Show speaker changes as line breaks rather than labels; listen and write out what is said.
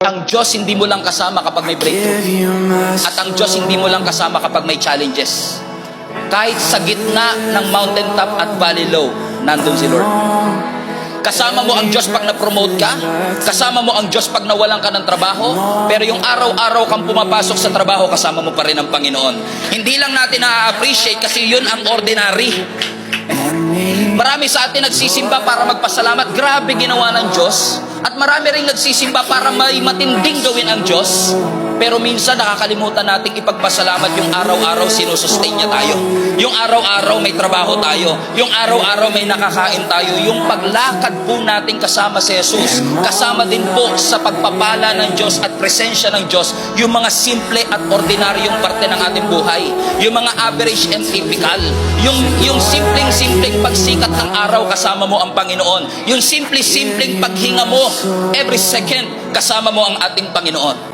Ang Diyos hindi mo lang kasama kapag may breakthrough. At ang Diyos hindi mo lang kasama kapag may challenges. Kahit sa gitna ng mountaintop at valley low, nandun si Lord. Kasama mo ang Diyos pag na-promote ka. Kasama mo ang Diyos pag nawalan ka ng trabaho. Pero yung araw-araw kang pumapasok sa trabaho, kasama mo pa rin ang Panginoon. Hindi lang natin na-appreciate kasi yun ang ordinary. Marami sa atin nagsisimba para magpasalamat. Grabe ginawa ng Diyos. At marami rin nagsisimba para may matinding gawin ang Diyos. Pero minsan nakakalimutan nating ipagpasalamat yung araw-araw sinusustain niya tayo. Yung araw-araw may trabaho tayo. Yung araw-araw may nakakain tayo. Yung paglakad po natin kasama si Jesus, kasama din po sa pagpapala ng Diyos at presensya ng Diyos, yung mga simple at ordinaryong parte ng ating buhay. Yung mga average and typical. Yung simpleng pagsikat ng araw, kasama mo ang Panginoon. Yung simpleng paghinga mo, every second, kasama mo ang ating Panginoon.